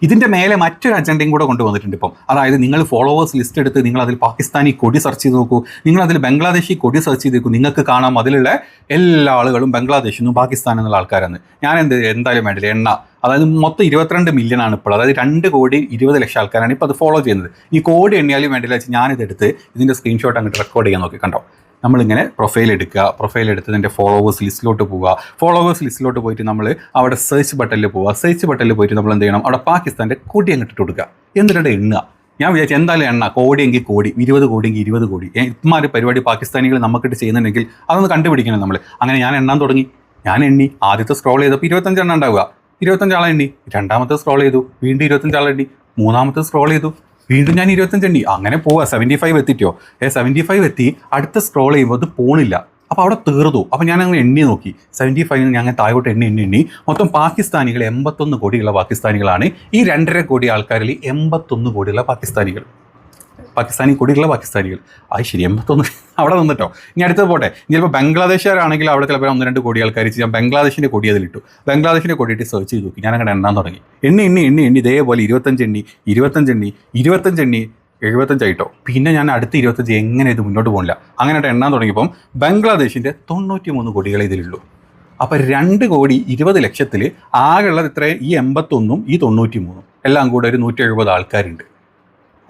ഇതിൻ്റെ മേലെ മറ്റൊരു അജണ്ടയും കൂടെ കൊണ്ടുവന്നിട്ടുണ്ട് ഇപ്പം. അതായത് നിങ്ങൾ ഫോളോവേഴ്സ് ലിസ്റ്റ് എടുത്ത് നിങ്ങൾ അതിൽ പാകിസ്ഥാനി കൊടി സെർച്ച് ചെയ്ത് നോക്കൂ, നിങ്ങൾ അതിൽ ബംഗ്ലാദേശി കൊടി സെർച്ച് ചെയ്ത് നോക്കൂ, നിങ്ങൾക്ക് കാണാം അതിലുള്ള എല്ലാ ആളുകളും ബംഗ്ലാദേശിൽ നിന്നും പാകിസ്ഥാനിൽ നിന്നുള്ള ആൾക്കാരാണ്. ഞാൻ എന്തായാലും വേണ്ടില്ല എണ്ണ, അതായത് മൊത്തം 22 മില്യൺ ആണ് ഇപ്പോൾ, അതായത് 2,20,00,000 ആൾക്കാരാണ് ഇപ്പോൾ അത് ഫോളോ ചെയ്യുന്നത്. ഈ കോഡ് എണ്ണിയാലും വേണ്ടില്ല വെച്ച് ഞാനിതെടുത്ത് ഇതിൻ്റെ സ്ക്രീൻഷോട്ട് അങ്ങോട്ട് റെക്കോർഡ് ചെയ്യാൻ നോക്കി. കണ്ടോ, നമ്മളിങ്ങനെ പ്രൊഫൈൽ എടുത്ത് ഇതിൻ്റെ ഫോളോവേഴ്സ് ലിസ്റ്റിലോട്ട് പോവുക. ഫോളോവേഴ്സ് ലിസ്റ്റിലോട്ട് പോയിട്ട് നമ്മൾ അവിടെ സെർച്ച് ബട്ടണിൽ പോവുക. സെർച്ച് ബട്ടണിൽ പോയിട്ട് നമ്മൾ എന്ത് ചെയ്യണം, അവിടെ പാകിസ്ഥാൻ്റെ കൊടി അങ്ങോട്ട് ഇട്ട് കൊടുക്കുക. എന്നിട്ട് എണ്ണുക. ഞാൻ വിചാരിച്ചു എന്തായാലും എണ്ണ, കോടിയെങ്കിൽ കോടി, 20 കോടിയെങ്കിൽ 20 കോടി. ഇമാര് പരിപാടി പാകിസ്ഥാനികൾ നമുക്കിട്ട് ചെയ്യുന്നുണ്ടെങ്കിൽ അതൊന്ന് കണ്ടുപിടിക്കണം നമ്മൾ. അങ്ങനെ ഞാൻ എണ്ണാൻ തുടങ്ങി. ഞാൻ എണ്ണി. ആദ്യത്തെ സ്ക്രോൾ ചെയ്തപ്പോൾ 25 എണ്ണം ഉണ്ടാവുക. 25 ആളെ എണ്ണി. രണ്ടാമത്തെ സ്ക്രോൾ ചെയ്തു, വീണ്ടും 25 ആളെ എണ്ണി. മൂന്നാമത്തെ സ്ക്രോൾ ചെയ്തു, വീണ്ടും ഞാൻ 25 എണ്ണി. അങ്ങനെ പോവുക. 75 എത്തിയിട്ടോ. 75 എത്തി. അടുത്ത സ്ക്രോൾ ചെയ്യുമ്പോൾ അത് പോണില്ല. അപ്പോൾ അവിടെ തീർന്നു. അപ്പോൾ ഞാൻ അങ്ങനെ എണ്ണി നോക്കി. 75 ഞാൻ താഴോട്ട് എണ്ണി. മൊത്തം പാകിസ്ഥാനികൾ 81 കോടിയുള്ള പാകിസ്ഥാനികളാണ്. ഈ 2.5 കോടി ആൾക്കാരിൽ 81 കോടിയുള്ള പാകിസ്ഥാനി കൊടിയുള്ള പാകിസ്ഥാനികൾ. അത് ശരി, 81 അവിടെ നിന്നിട്ടോ. ഇനി അടുത്തത് പോട്ടെ. ഇനി ചിലപ്പോൾ ബംഗ്ലാദേശുകാരാണെങ്കിൽ അവിടെ ചിലപ്പോൾ 1-2 കോടി ആൾക്കാർ ഞാൻ ബംഗ്ലാദേശിൻ്റെ കൊടി അതിലിട്ടു. ബംഗ്ലാദേശിൻ്റെ കൊടിയിട്ട് സെർച്ച് ചെയ്ത് നോക്കി. ഞാൻ അങ്ങനെ എണ്ണാൻ തുടങ്ങി. എണ്ണി ഇതേപോലെ 25 എണ്ണി, 75 ആയിട്ടോ. പിന്നെ ഞാൻ അടുത്ത 25 എങ്ങനെ ഇത് മുന്നോട്ട് പോകില്ല. അങ്ങനെ എണ്ണാൻ തുടങ്ങിയപ്പം ബംഗ്ലാദേശിൻ്റെ 93 കോടികളെ ഇതിലുള്ളൂ. അപ്പോൾ 2,20,00,000 ആകെയുള്ളത് ഇത്ര, ഈ 81 ഈ 93 എല്ലാം കൂടെ ഒരു 170 ആൾക്കാരുണ്ട്.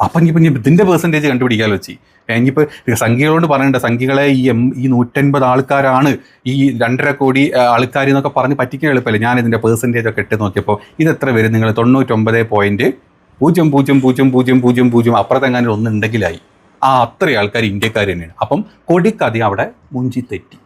അപ്പം ഇനിയിപ്പോൾ ഇതിൻ്റെ പെർസെൻറ്റേജ് കണ്ടുപിടിക്കാമല്ലോ വെച്ച്. ഇനിയിപ്പോൾ സംഖ്യകളോട് പറയണ്ട, സംഖ്യകളെ ഈ 150 ആൾക്കാരാണ് ഈ 2.5 കോടി ആൾക്കാർ എന്നൊക്കെ പറഞ്ഞ് പറ്റിക്കാൻ എളുപ്പമല്ലേ. ഞാൻ ഇതിൻ്റെ പെർസെൻറ്റേജ് ഒക്കെ ഇട്ട് നോക്കിയപ്പോൾ ഇതെത്ര വരും നിങ്ങൾ, 99.000000 അപ്പുറത്തെങ്ങാനും ഒന്നുണ്ടെങ്കിലായി. അത്രയും ആൾക്കാർ ഇന്ത്യക്കാർ തന്നെയാണ്. അപ്പം കൊടിക്കതി അവിടെ മുഞ്ചി തെറ്റി.